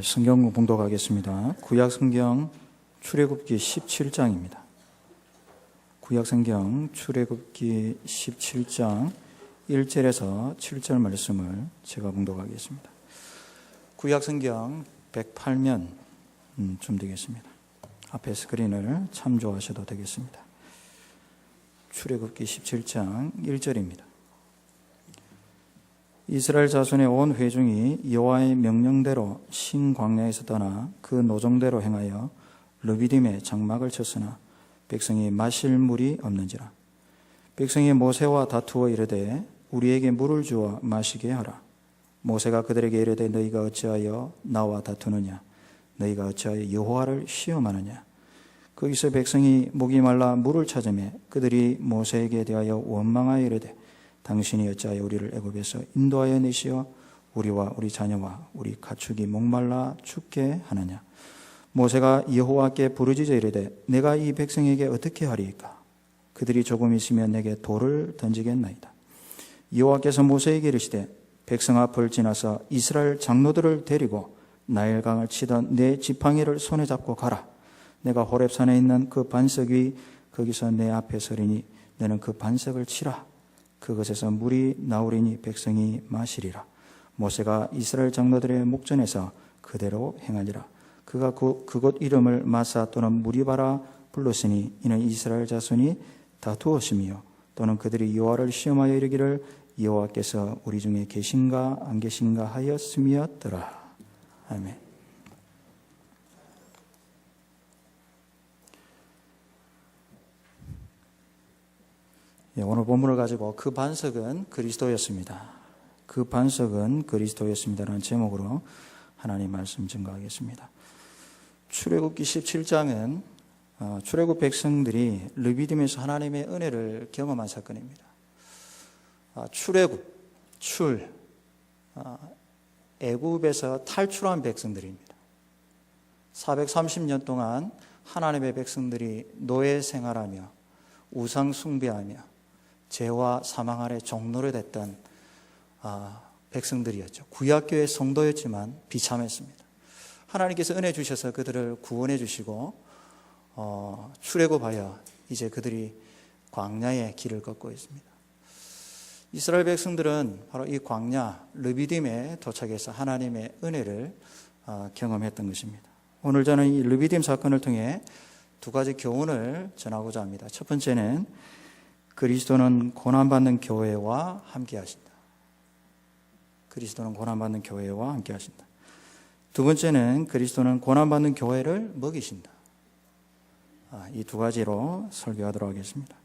성경 봉독하겠습니다. 구약성경 출애굽기 17장입니다. 구약성경 출애굽기 17장 1절에서 7절 말씀을 제가 봉독하겠습니다. 구약성경 108면 좀 되겠습니다. 앞에 스크린을 참조하셔도 되겠습니다. 출애굽기 17장 1절입니다. 이스라엘 자손의 온 회중이 여호와의 명령대로 신 광야에서 떠나 그 노정대로 행하여 르비딤에 장막을 쳤으나 백성이 마실 물이 없는지라. 백성이 모세와 다투어 이르되 우리에게 물을 주어 마시게 하라. 모세가 그들에게 이르되 너희가 어찌하여 나와 다투느냐? 너희가 어찌하여 여호와를 시험하느냐? 거기서 백성이 목이 말라 물을 찾으매 그들이 모세에게 대하여 원망하여 이르되 당신이 어찌하여 우리를 애굽에서 인도하여 내시어 우리와 우리 자녀와 우리 가축이 목말라 죽게 하느냐? 모세가 여호와께 부르짖어 이르되 내가 이 백성에게 어떻게 하리이까? 그들이 조금 있으면 내게 돌을 던지겠나이다. 여호와께서 모세에게 이르시되 백성 앞을 지나서 이스라엘 장로들을 데리고 나일강을 치던 내 지팡이를 손에 잡고 가라. 내가 호렙산에 있는 그 반석 위 거기서 내 앞에 서리니 너는 그 반석을 치라. 그것에서 물이 나오리니 백성이 마시리라. 모세가 이스라엘 장로들의 목전에서 그대로 행하니라. 그가 그곳 이름을 마사 또는 무리바라 불렀으니 이는 이스라엘 자손이 다투었으며 또는 그들이 여호와를 시험하여 이르기를 여호와께서 우리 중에 계신가 안 계신가 하였음이었더라. 아멘. 오늘 본문을 가지고 그 반석은 그리스도였습니다. 그 반석은 그리스도였습니다라는 제목으로 하나님 말씀 증거하겠습니다. 출애굽기 17장은 출애굽 백성들이 르비딤에서 하나님의 은혜를 경험한 사건입니다. 출애굽, 애굽에서 탈출한 백성들입니다. 430년 동안 하나님의 백성들이 노예 생활하며 우상 숭배하며 죄와 사망 아래 종노릇 했던 백성들이었죠. 구약교의 성도였지만 비참했습니다. 하나님께서 은혜 주셔서 그들을 구원해 주시고 출애굽하여 이제 그들이 광야의 길을 걷고 있습니다. 이스라엘 백성들은 바로 이 광야 르비딤에 도착해서 하나님의 은혜를 경험했던 것입니다. 오늘 저는 이 르비딤 사건을 통해 두 가지 교훈을 전하고자 합니다. 첫 번째는 그리스도는 고난받는 교회와 함께 하신다. 그리스도는 고난받는 교회와 함께 하신다. 두 번째는 그리스도는 고난받는 교회를 먹이신다. 이 두 가지로 설교하도록 하겠습니다.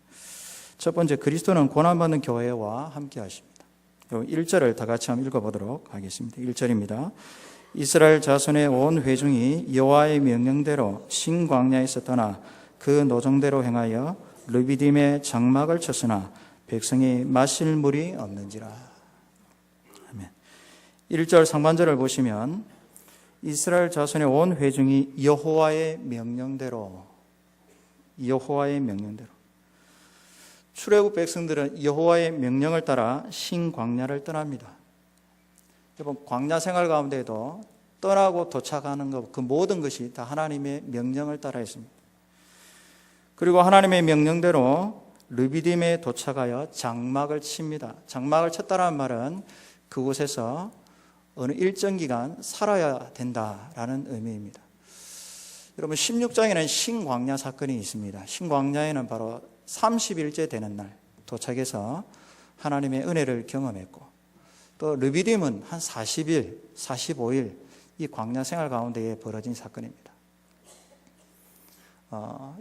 첫 번째, 그리스도는 고난받는 교회와 함께 하십니다. 1절을 다 같이 한번 읽어보도록 하겠습니다. 1절입니다. 이스라엘 자손의 온 회중이 여호와의 명령대로 신광야에서 떠나 그 노정대로 행하여 르비딤에 장막을 쳤으나 백성이 마실 물이 없는지라. 아멘. 1절 상반절을 보시면 이스라엘 자손의 온 회중이 여호와의 명령대로 출애굽 백성들은 여호와의 명령을 따라 신광야를 떠납니다. 여러분, 광야 생활 가운데도 떠나고 도착하는 것, 그 모든 것이 다 하나님의 명령을 따라 했습니다. 그리고 하나님의 명령대로 르비딤에 도착하여 장막을 칩니다. 장막을 쳤다는 말은 그곳에서 어느 일정 기간 살아야 된다라는 의미입니다. 여러분, 16장에는 신광야 사건이 있습니다. 신광야에는 바로 30일째 되는 날 도착해서 하나님의 은혜를 경험했고, 또 르비딤은 한 40일, 45일 이 광야 생활 가운데에 벌어진 사건입니다.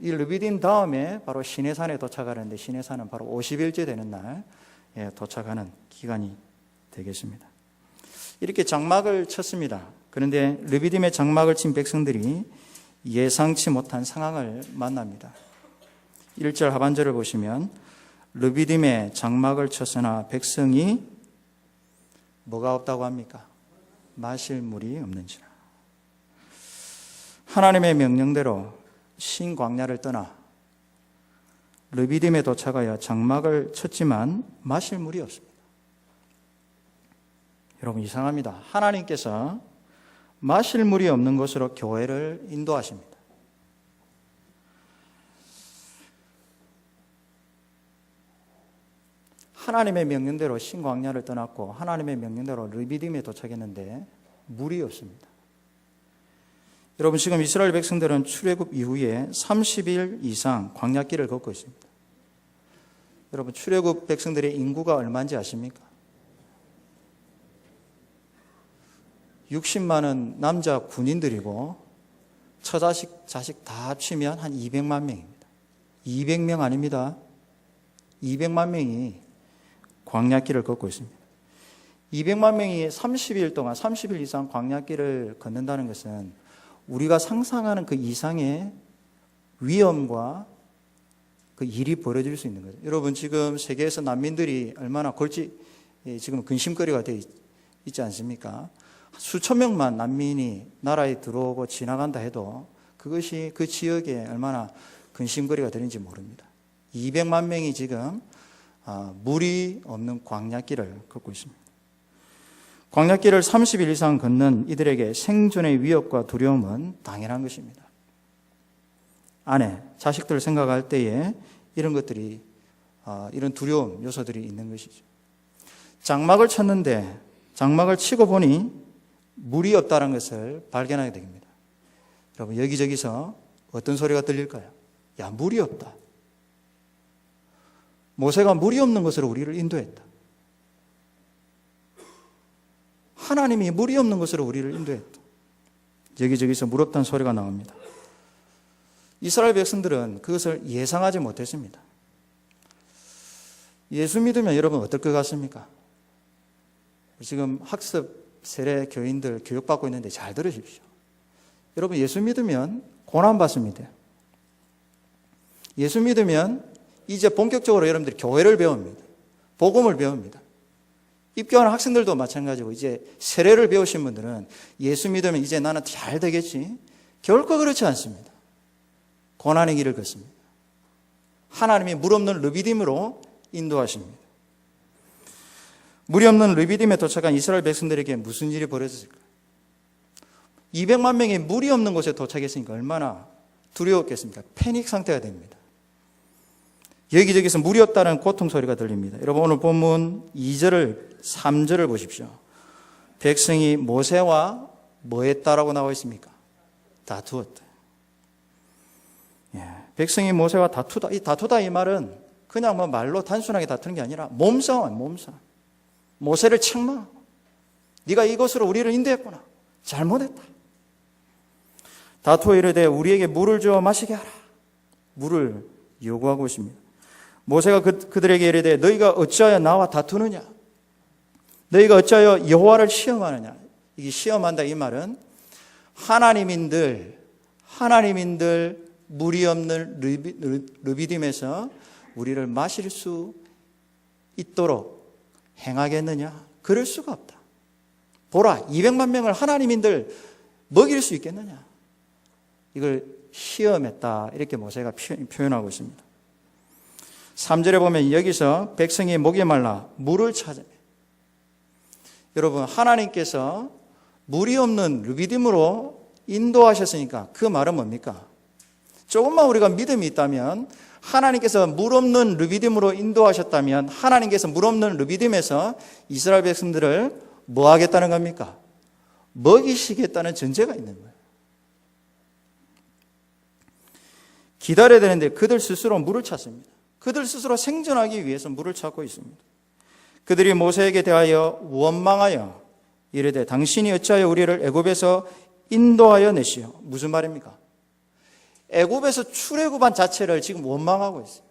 이 르비딤 다음에 바로 시내산에 도착하는데 시내산은 바로 50일째 되는 날 도착하는 기간이 되겠습니다. 이렇게 장막을 쳤습니다. 그런데 르비딤에 장막을 친 백성들이 예상치 못한 상황을 만납니다. 1절 하반절을 보시면 르비딤에 장막을 쳤으나 백성이 뭐가 없다고 합니까? 마실 물이 없는지라. 하나님의 명령대로 신광야를 떠나 르비딤에 도착하여 장막을 쳤지만 마실 물이 없습니다. 여러분, 이상합니다. 하나님께서 마실 물이 없는 곳으로 교회를 인도하십니다. 하나님의 명령대로 신광야를 떠났고 하나님의 명령대로 르비딤에 도착했는데 물이 없습니다. 여러분, 지금 이스라엘 백성들은 출애굽 이후에 30일 이상 광야길을 걷고 있습니다. 여러분, 출애굽 백성들의 인구가 얼마인지 아십니까? 60만은 남자 군인들이고 처자식, 자식 다 합치면 한 200만 명입니다. 200명 아닙니다. 200만 명이 광야길을 걷고 있습니다. 200만 명이 30일 동안 30일 이상 광야길을 걷는다는 것은 우리가 상상하는 그 이상의 위험과 그 일이 벌어질 수 있는 거죠. 여러분, 지금 세계에서 난민들이 얼마나 지금 근심거리가 되어 있지 않습니까? 수천 명만 난민이 나라에 들어오고 지나간다 해도 그것이 그 지역에 얼마나 근심거리가 되는지 모릅니다. 200만 명이 지금 물이 없는 광야길을 걷고 있습니다. 광야길을 30일 이상 걷는 이들에게 생존의 위협과 두려움은 당연한 것입니다. 아내, 자식들을 생각할 때에 이런 것들이, 이런 두려움 요소들이 있는 것이죠. 장막을 쳤는데 장막을 치고 보니 물이 없다는 것을 발견하게 됩니다. 여러분, 여기저기서 어떤 소리가 들릴까요? 야, 물이 없다. 모세가 물이 없는 것으로 우리를 인도했다. 하나님이 물이 없는 것으로 우리를 인도했다. 여기저기서 물 없다는 소리가 나옵니다. 이스라엘 백성들은 그것을 예상하지 못했습니다. 예수 믿으면 여러분 어떨 것 같습니까? 지금 학습 세례 교인들 교육받고 있는데 잘 들으십시오. 여러분, 예수 믿으면 고난받습니다. 예수 믿으면 이제 본격적으로 여러분들이 교회를 배웁니다. 복음을 배웁니다. 입교하는 학생들도 마찬가지고 이제 세례를 배우신 분들은 예수 믿으면 이제 나는 잘 되겠지. 결코 그렇지 않습니다. 고난의 길을 걷습니다. 하나님이 물 없는 르비딤으로 인도하십니다. 물이 없는 르비딤에 도착한 이스라엘 백성들에게 무슨 일이 벌어졌을까요? 200만 명이 물이 없는 곳에 도착했으니까 얼마나 두려웠겠습니까? 패닉 상태가 됩니다. 여기저기서 물이 없다는 고통 소리가 들립니다. 여러분, 오늘 본문 2절을 3절을 보십시오. 백성이 모세와 뭐 했다라고 나와 있습니까? 다투었다. 백성이 모세와 다투다. 이 다투다 이 말은 그냥 뭐 말로 단순하게 다투는 게 아니라 몸싸움, 몸싸움. 모세를 책망하고 네가 이것으로 우리를 인도했구나. 잘못했다. 다투어 이르되 우리에게 물을 주어 마시게 하라. 물을 요구하고 있습니다. 모세가 그들에게 이르되 너희가 어찌하여 나와 다투느냐? 너희가 어찌하여 여호와를 시험하느냐? 이게 시험한다 이 말은 하나님인들 물이 없는 르비딤에서 우리를 마실 수 있도록 행하겠느냐? 그럴 수가 없다. 보라, 200만 명을 하나님인들 먹일 수 있겠느냐? 이걸 시험했다. 이렇게 모세가 표현하고 있습니다. 3절에 보면 여기서 백성이 목이 말라 물을 찾아. 여러분, 하나님께서 물이 없는 르비딤으로 인도하셨으니까 그 말은 뭡니까? 조금만 우리가 믿음이 있다면 하나님께서 물 없는 르비딤으로 인도하셨다면 하나님께서 물 없는 르비딤에서 이스라엘 백성들을 뭐 하겠다는 겁니까? 먹이시겠다는 전제가 있는 거예요. 기다려야 되는데 그들 스스로 물을 찾습니다. 그들 스스로 생존하기 위해서 물을 찾고 있습니다. 그들이 모세에게 대하여 원망하여 이르되 당신이 어찌하여 우리를 애굽에서 인도하여 내시오. 무슨 말입니까? 애굽에서 출애굽한 자체를 지금 원망하고 있어요.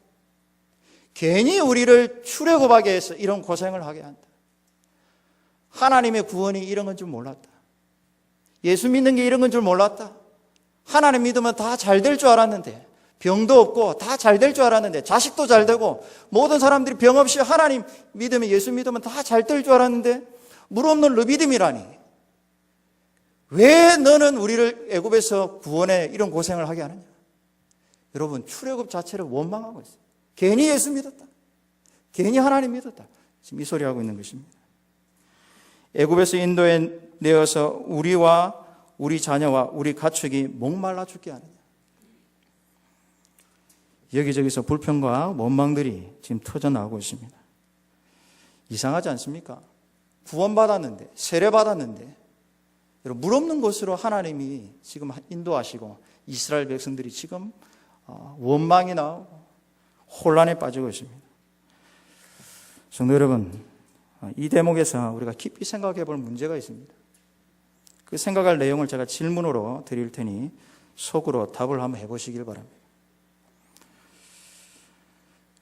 괜히 우리를 출애굽하게 해서 이런 고생을 하게 한다. 하나님의 구원이 이런 건 줄 몰랐다. 예수 믿는 게 이런 건 줄 몰랐다. 하나님 믿으면 다 잘 될 줄 알았는데 병도 없고 다 잘 될 줄 알았는데 자식도 잘 되고 모든 사람들이 병 없이 하나님 믿으면 예수 믿으면 다 잘 될 줄 알았는데 물 없는 르비딤이라니. 왜 너는 우리를 애굽에서 구원해 이런 고생을 하게 하느냐? 여러분, 출애굽 자체를 원망하고 있어요. 괜히 예수 믿었다. 괜히 하나님 믿었다. 지금 이 소리 하고 있는 것입니다. 애굽에서 인도에 내어서 우리와 우리 자녀와 우리 가축이 목말라 죽게 하느냐. 여기저기서 불평과 원망들이 지금 터져나오고 있습니다. 이상하지 않습니까? 구원받았는데, 세례받았는데, 여러분, 물 없는 곳으로 하나님이 지금 인도하시고 이스라엘 백성들이 지금 원망이 나오고 혼란에 빠지고 있습니다. 성도 여러분, 이 대목에서 우리가 깊이 생각해 볼 문제가 있습니다. 그 생각할 내용을 제가 질문으로 드릴 테니 속으로 답을 한번 해보시길 바랍니다.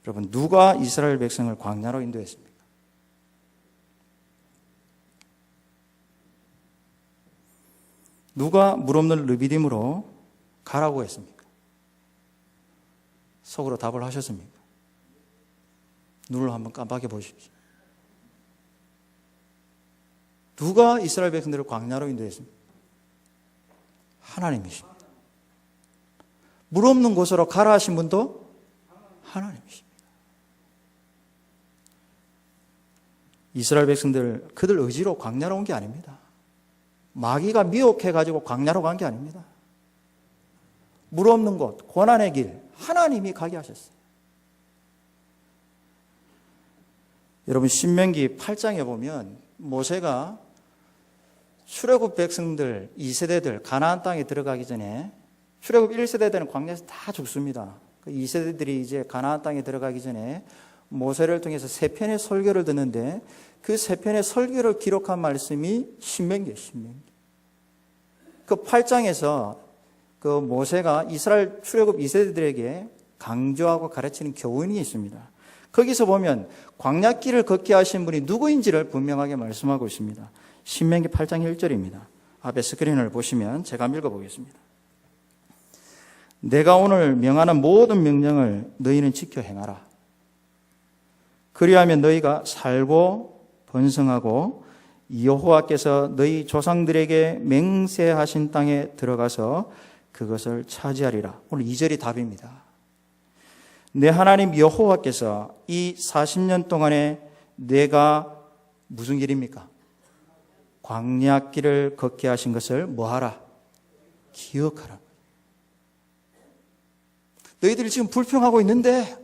여러분, 누가 이스라엘 백성을 광야로 인도했습니까? 누가 물 없는 르비딤으로 가라고 했습니까? 속으로 답을 하셨습니까? 눈을 한번 깜빡여 보십시오. 누가 이스라엘 백성들을 광야로 인도했습니까? 하나님이십니다. 물 없는 곳으로 가라 하신 분도 하나님이십니다. 이스라엘 백성들 그들 의지로 광야로 온 게 아닙니다. 마귀가 미혹해가지고 광야로 간 게 아닙니다. 물 없는 곳, 고난의 길, 하나님이 가게 하셨어요. 여러분, 신명기 8장에 보면 모세가 출애굽 백성들 2세대들 가나안 땅에 들어가기 전에 출애굽 1세대들은 광야에서 다 죽습니다. 그 2세대들이 이제 가나안 땅에 들어가기 전에 모세를 통해서 3편의 설교를 듣는데 그 3편의 설교를 기록한 말씀이 신명기예요. 신명기. 그 8장에서 그 모세가 이스라엘 출애굽 2세대들에게 강조하고 가르치는 교훈이 있습니다. 거기서 보면 광야길을 걷게 하신 분이 누구인지를 분명하게 말씀하고 있습니다. 신명기 8장 1절입니다. 앞에 스크린을 보시면 제가 한번 읽어보겠습니다. 내가 오늘 명하는 모든 명령을 너희는 지켜 행하라. 그리하면 너희가 살고 번성하고 여호와께서 너희 조상들에게 맹세하신 땅에 들어가서 그것을 차지하리라. 오늘 2절이 답입니다. 내 하나님 여호와께서 이 40년 동안에 내가 무슨 길입니까? 광야길을 걷게 하신 것을 뭐하라? 기억하라. 너희들이 지금 불평하고 있는데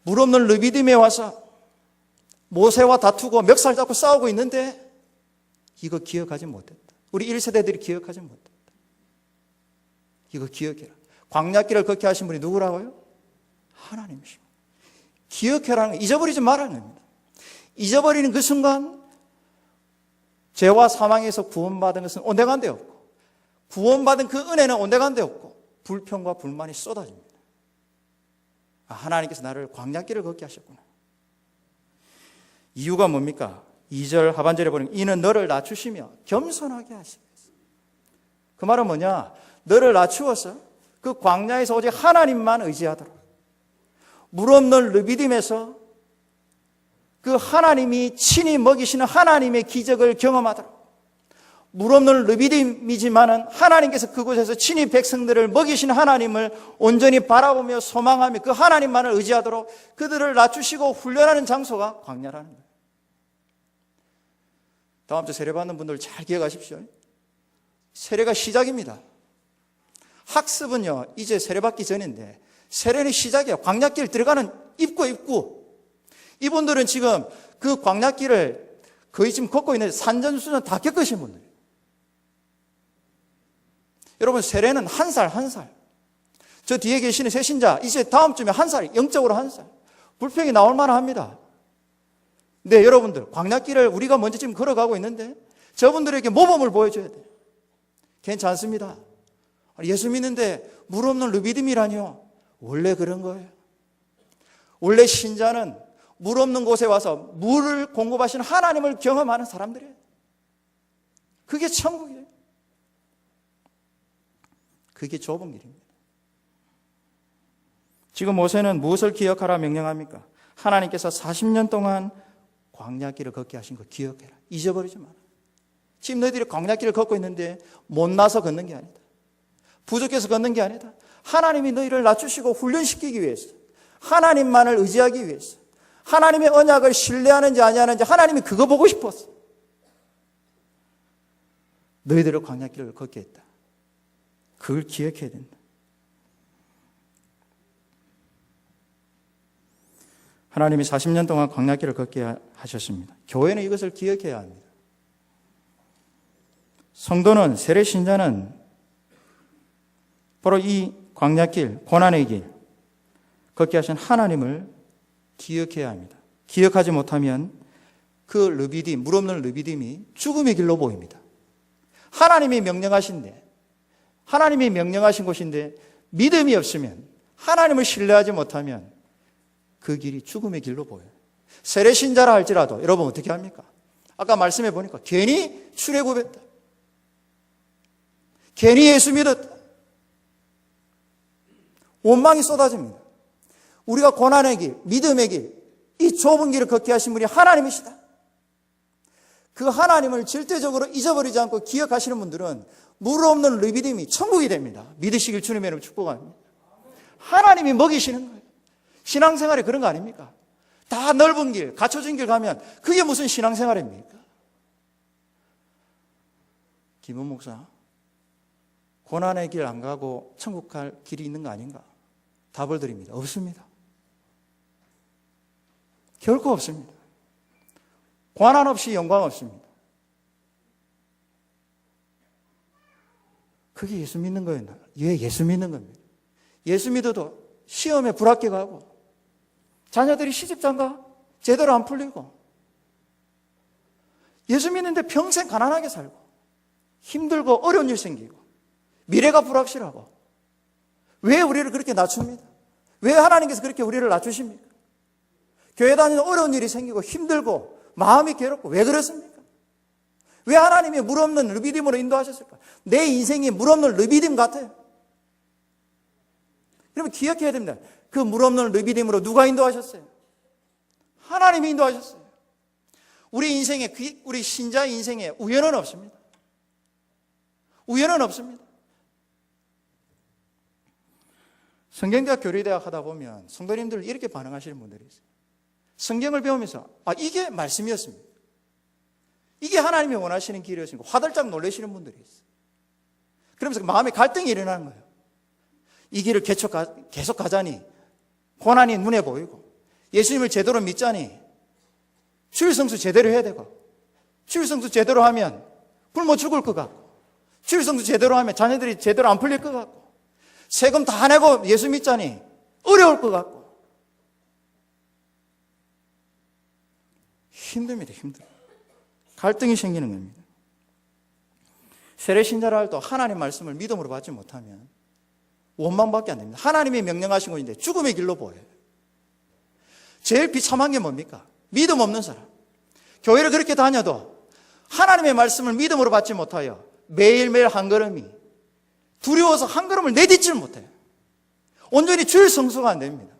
물 없는 르비딤에 와서 모세와 다투고 멱살 잡고 싸우고 있는데 이거 기억하지 못했다. 우리 1세대들이 기억하지 못했다. 이거 기억해라. 광야길을 걷게 하신 분이 누구라고요? 하나님이십니다. 기억해라는 거, 잊어버리지 말라는 겁니다. 잊어버리는 그 순간 죄와 사망에서 구원받은 것은 온데간데 없고 구원받은 그 은혜는 온데간데 없고 불평과 불만이 쏟아집니다. 아, 하나님께서 나를 광야길을 걷게 하셨구나. 이유가 뭡니까? 2절 하반절에 보면 이는 너를 낮추시며 겸손하게 하시겠어. 그 말은 뭐냐? 너를 낮추어서 그 광야에서 오직 하나님만 의지하도록 물 없는 르비딤에서 그 하나님이 친히 먹이시는 하나님의 기적을 경험하도록 물 없는 르비딤이지만은 하나님께서 그곳에서 친히 백성들을 먹이시는 하나님을 온전히 바라보며 소망하며 그 하나님만을 의지하도록 그들을 낮추시고 훈련하는 장소가 광야라는 거예요. 다음 주 세례 받는 분들 잘 기억하십시오. 세례가 시작입니다. 학습은요 이제 세례 받기 전인데 세례는 시작이에요. 광야길 들어가는 입구. 이분들은 지금 그 광야길을 거의 지금 걷고 있는데 산전수전 다 겪으신 분들이에요. 여러분, 세례는 한 살. 저 뒤에 계시는 새신자 이제 다음 주면 1살, 영적으로 1살. 불평이 나올 만합니다. 네, 여러분들 광야길을 우리가 먼저 지금 걸어가고 있는데 저분들에게 모범을 보여줘야 돼요. 괜찮습니다. 예수 믿는데 물 없는 르비딤이라뇨. 원래 그런 거예요. 원래 신자는 물 없는 곳에 와서 물을 공급하시는 하나님을 경험하는 사람들이에요. 그게 천국이에요. 그게 좁은 길입니다. 지금 모세는 무엇을 기억하라 명령합니까? 하나님께서 40년 동안 광야길을 걷게 하신 거 기억해라. 잊어버리지 마라. 지금 너희들이 광야길을 걷고 있는데 못나서 걷는 게 아니다. 부족해서 걷는 게 아니다. 하나님이 너희를 낮추시고 훈련시키기 위해서, 하나님만을 의지하기 위해서, 하나님의 언약을 신뢰하는지 아니하는지 하나님이 그거 보고 싶었어. 너희들을 광야길을 걷게 했다. 그걸 기억해야 된다. 하나님이 40년 동안 광야길을 걷게 하셨습니다. 교회는 이것을 기억해야 합니다. 성도는, 세례 신자는 바로 이 광야길, 고난의 길 걷게 하신 하나님을 기억해야 합니다. 기억하지 못하면 그 르비딤, 물 없는 르비딤이 죽음의 길로 보입니다. 하나님이 명령하신데, 하나님이 명령하신 곳인데 믿음이 없으면, 하나님을 신뢰하지 못하면 그 길이 죽음의 길로 보여요. 세례신자라 할지라도 여러분 어떻게 합니까? 아까 말씀해 보니까 괜히 출애굽했다, 괜히 예수 믿었다, 원망이 쏟아집니다. 우리가 고난의 길, 믿음의 길, 이 좁은 길을 걷게 하신 분이 하나님이시다. 그 하나님을 절대적으로 잊어버리지 않고 기억하시는 분들은 물 없는 르비딤이 천국이 됩니다. 믿으시길 주님의 이름으로 축복합니다. 하나님이 먹이시는 거예요. 신앙생활이 그런 거 아닙니까? 다 넓은 길, 갖춰진 길 가면 그게 무슨 신앙생활입니까? 김은 목사, 고난의 길 안 가고 천국 갈 길이 있는 거 아닌가? 답을 드립니다. 없습니다. 결코 없습니다. 고난 없이 영광 없습니다. 그게 예수 믿는 거예요. 예수 믿는 겁니다. 예수 믿어도 시험에 불합격하고 자녀들이 시집장가 제대로 안 풀리고 예수 믿는데 평생 가난하게 살고 힘들고 어려운 일 생기고 미래가 불확실하고 왜 우리를 그렇게 낮춥니다? 왜 하나님께서 그렇게 우리를 낮추십니까? 교회 다니는 어려운 일이 생기고 힘들고 마음이 괴롭고 왜 그렇습니까? 왜 하나님이 물 없는 르비딤으로 인도하셨을까? 내 인생이 물 없는 르비딤 같아요. 그러면 기억해야 됩니다. 그 물 없는 르비딤으로 누가 인도하셨어요? 하나님이 인도하셨어요. 우리 인생에, 우리 신자 인생에 우연은 없습니다. 우연은 없습니다. 성경대학 교리대학 하다 보면 성도님들 이렇게 반응하시는 분들이 있어요. 성경을 배우면서 이게 말씀이었습니다. 이게 하나님이 원하시는 길이었습니다. 화들짝 놀라시는 분들이 있어요. 그러면서 마음에 갈등이 일어나는 거예요. 이 길을 계속 가자니 고난이 눈에 보이고 예수님을 제대로 믿자니 주일성수 제대로 해야 되고 주일성수 제대로 하면 굶어 죽을 것 같고 주일성수 제대로 하면 자녀들이 제대로 안 풀릴 것 같고 세금 다 내고 예수 믿자니 어려울 것 같고 힘듭니다. 힘들어요. 갈등이 생기는 겁니다. 세례신자라 할도 하나님 말씀을 믿음으로 받지 못하면 원망밖에 안 됩니다. 하나님이 명령하신 것인데 죽음의 길로 보여요. 제일 비참한 게 뭡니까? 믿음 없는 사람. 교회를 그렇게 다녀도 하나님의 말씀을 믿음으로 받지 못하여 매일매일 한 걸음이 두려워서 한 걸음을 내딛지를 못해요. 온전히 주일 성수가 안 됩니다.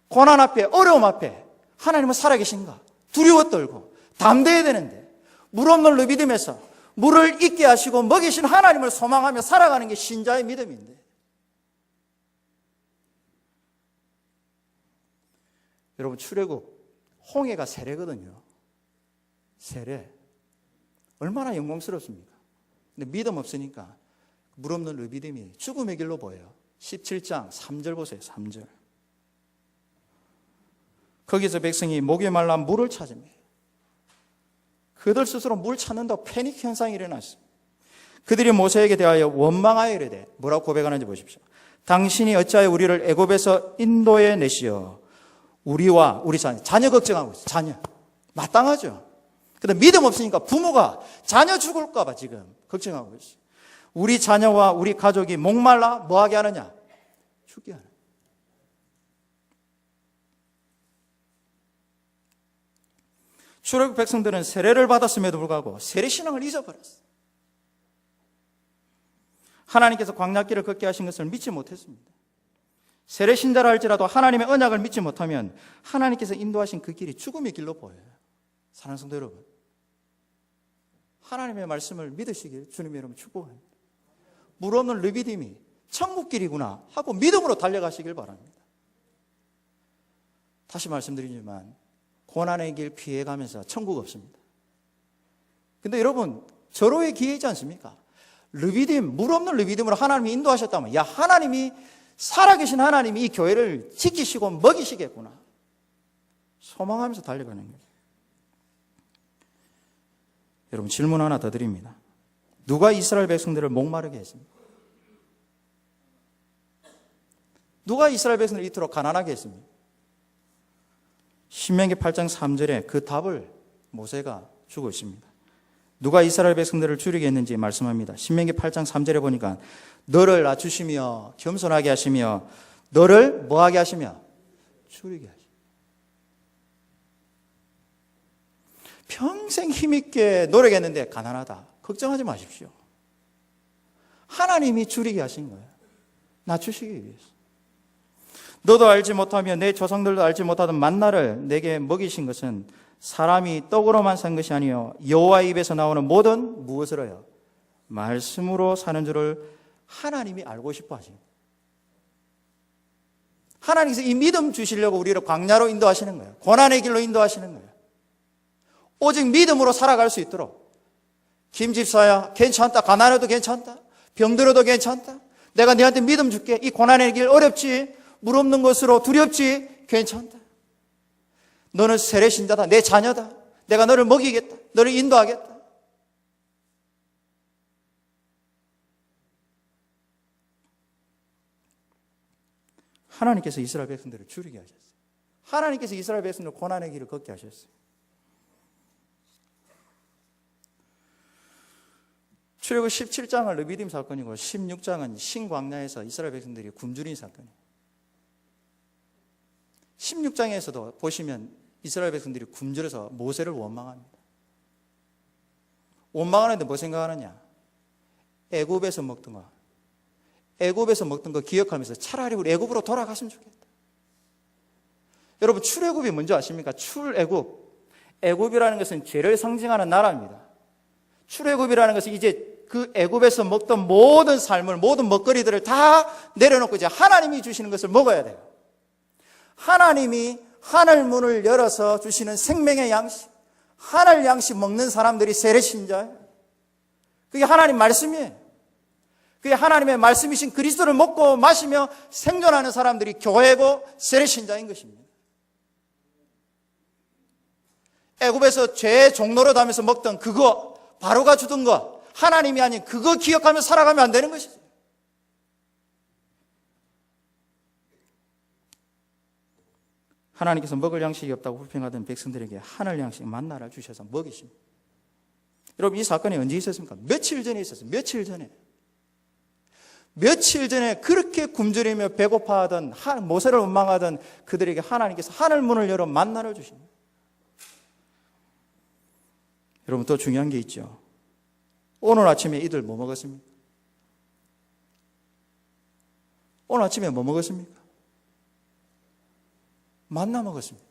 고난 앞에, 어려움 앞에 하나님은 살아계신가? 두려워 떨고 담대해야 되는데 물 없는 르비딤에서 물을 있게 하시고 먹이신 하나님을 소망하며 살아가는 게 신자의 믿음인데 여러분 출애굽 홍해가 세례거든요. 세례 얼마나 영광스럽습니까? 근데 믿음 없으니까 물 없는 르비딤이 죽음의 길로 보여요. 17장 3절 보세요. 3절 거기서 백성이 목이 말라 물을 찾으며 그들 스스로 물 찾는다고 패닉 현상이 일어났어요. 그들이 모세에게 대하여 원망하여 이르되 뭐라고 고백하는지 보십시오. 당신이 어찌하여 우리를 애굽에서 인도해 내시어 우리와 우리 자녀 걱정하고 있어요. 자녀 마땅하죠. 근데 믿음 없으니까 부모가 자녀 죽을까 봐 지금 걱정하고 있어요. 우리 자녀와 우리 가족이 목말라 뭐하게 하느냐? 죽게 하느냐. 출애굽 백성들은 세례를 받았음에도 불구하고 세례신앙을 잊어버렸어요. 하나님께서 광야길을 걷게 하신 것을 믿지 못했습니다. 세례신자라 할지라도 하나님의 언약을 믿지 못하면 하나님께서 인도하신 그 길이 죽음의 길로 보여요. 사랑하는 성도 여러분, 하나님의 말씀을 믿으시길 주님의 이름으로 축복합니다. 물 없는 르비딤이 천국길이구나 하고 믿음으로 달려가시길 바랍니다. 다시 말씀드리지만 고난의 길 피해가면서 천국 없습니다. 근데 여러분 절호의 기회이지 않습니까? 르비딤, 물 없는 르비딤으로 하나님이 인도하셨다면, 야, 하나님이, 살아계신 하나님이 이 교회를 지키시고 먹이시겠구나. 소망하면서 달려가는 거예요. 여러분, 질문 하나 더 드립니다. 누가 이스라엘 백성들을 목마르게 했습니까? 누가 이스라엘 백성들을 이토록 가난하게 했습니까? 신명기 8장 3절에 그 답을 모세가 주고 있습니다. 누가 이스라엘 백성들을 줄이게 했는지 말씀합니다. 신명기 8장 3절에 보니까 너를 낮추시며 겸손하게 하시며 너를 뭐하게 하시며 줄이게 하시며 평생 힘있게 노력했는데 가난하다. 걱정하지 마십시오. 하나님이 줄이게 하신 거예요. 낮추시기 위해서. 너도 알지 못하며 내 조상들도 알지 못하던 만나를 내게 먹이신 것은 사람이 떡으로만 산 것이 아니요 여호와의 입에서 나오는 모든 무엇으로요? 말씀으로 사는 줄을 하나님이 알고 싶어 하십니다. 하나님께서 이 믿음 주시려고 우리를 광야로 인도하시는 거예요. 고난의 길로 인도하시는 거예요. 오직 믿음으로 살아갈 수 있도록. 김 집사야, 괜찮다. 가난해도 괜찮다. 병들어도 괜찮다. 내가 너한테 믿음 줄게. 이 고난의 길 어렵지? 물 없는 것으로 두렵지? 괜찮다. 너는 세례신자다. 내 자녀다. 내가 너를 먹이겠다. 너를 인도하겠다. 하나님께서 이스라엘 백성들을 줄이게 하셨어요. 하나님께서 이스라엘 백성들 고난의 길을 걷게 하셨어요. 출애굽 17장은 르비딤 사건이고 16장은 신광야에서 이스라엘 백성들이 굶주린 사건이에요. 16장에서도 보시면 이스라엘 백성들이 굶주려서 모세를 원망합니다. 원망하는데 뭐 생각하느냐? 애굽에서 먹던 거 기억하면서 차라리 우리 애굽으로 돌아갔으면 좋겠다. 여러분, 출애굽이 뭔지 아십니까? 애굽이라는 것은 죄를 상징하는 나라입니다. 출애굽이라는 것은 이제 그 애굽에서 먹던 모든 삶을, 모든 먹거리들을 다 내려놓고 이제 하나님이 주시는 것을 먹어야 돼요. 하나님이 하늘 문을 열어서 주시는 생명의 양식, 하늘 양식 먹는 사람들이 세례신자예요. 그게 하나님 말씀이에요. 그게 하나님의 말씀이신 그리스도를 먹고 마시며 생존하는 사람들이 교회고 세례신자인 것입니다. 애굽에서 죄의 종로로 다면서 먹던 그거, 바로가 주던 거, 하나님이 아닌 그거 기억하며 살아가면 안 되는 것이죠. 하나님께서 먹을 양식이 없다고 불평하던 백성들에게 하늘 양식 만나를 주셔서 먹이십니다. 여러분, 이 사건이 언제 있었습니까? 며칠 전에 있었어요. 며칠 전에 그렇게 굶주리며 배고파하던 모세를 원망하던 그들에게 하나님께서 하늘 문을 열어 만나를 주십니다. 여러분, 또 중요한 게 있죠. 오늘 아침에 이들 뭐 먹었습니까? 오늘 아침에 뭐 먹었습니까? 만나 먹었습니다.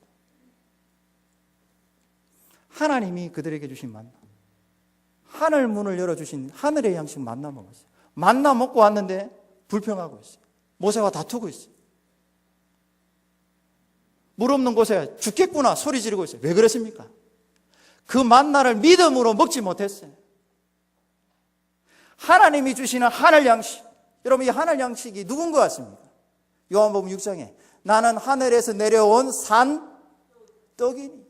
하나님이 그들에게 주신 만나, 하늘 문을 열어주신 하늘의 양식 만나 먹었어요. 만나 먹고 왔는데 불평하고 있어요. 모세와 다투고 있어요. 물 없는 곳에 죽겠구나 소리 지르고 있어요. 왜 그랬습니까? 그 만나를 믿음으로 먹지 못했어요. 하나님이 주시는 하늘 양식, 여러분, 이 하늘 양식이 누군 것 같습니까? 요한복음 6장에 나는 하늘에서 내려온 산 떡이니.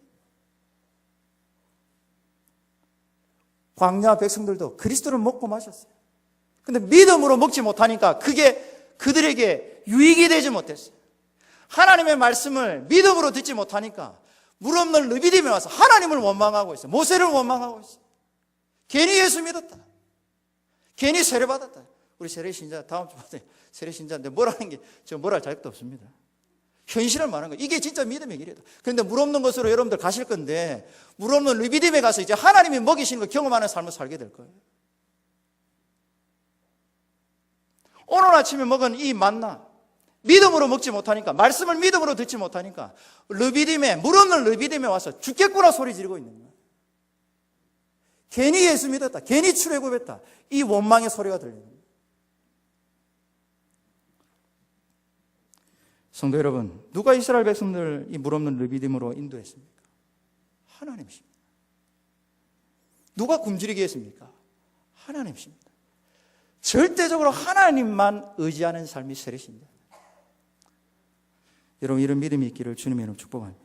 광야 백성들도 그리스도를 먹고 마셨어요. 근데 믿음으로 먹지 못하니까 그게 그들에게 유익이 되지 못했어요. 하나님의 말씀을 믿음으로 듣지 못하니까 물 없는 르비딤에 와서 하나님을 원망하고 있어요. 모세를 원망하고 있어요. 괜히 예수 믿었다. 괜히 세례받았다. 우리 세례신자 다음 주에 세례신자인데 뭐라는 게 저 뭐랄 자격도 없습니다. 현실을 말하는 거예요. 이게 진짜 믿음의 길이다. 그런데 물 없는 곳으로 여러분들 가실 건데 물 없는 르비딤에 가서 이제 하나님이 먹이시는 걸 경험하는 삶을 살게 될 거예요. 오늘 아침에 먹은 이 만나, 믿음으로 먹지 못하니까, 말씀을 믿음으로 듣지 못하니까 르비딤에, 물 없는 르비딤에 와서 죽겠구나 소리 지르고 있는 거예요. 괜히 예수 믿었다, 괜히 출애굽했다, 이 원망의 소리가 들리는 거예요. 성도 여러분, 누가 이스라엘 백성들 이 물 없는 르비딤으로 인도했습니까? 하나님이십니다. 누가 굶주리게 했습니까? 하나님이십니다. 절대적으로 하나님만 의지하는 삶이 세례십니다. 여러분, 이런 믿음이 있기를 주님의 이름으로 축복합니다.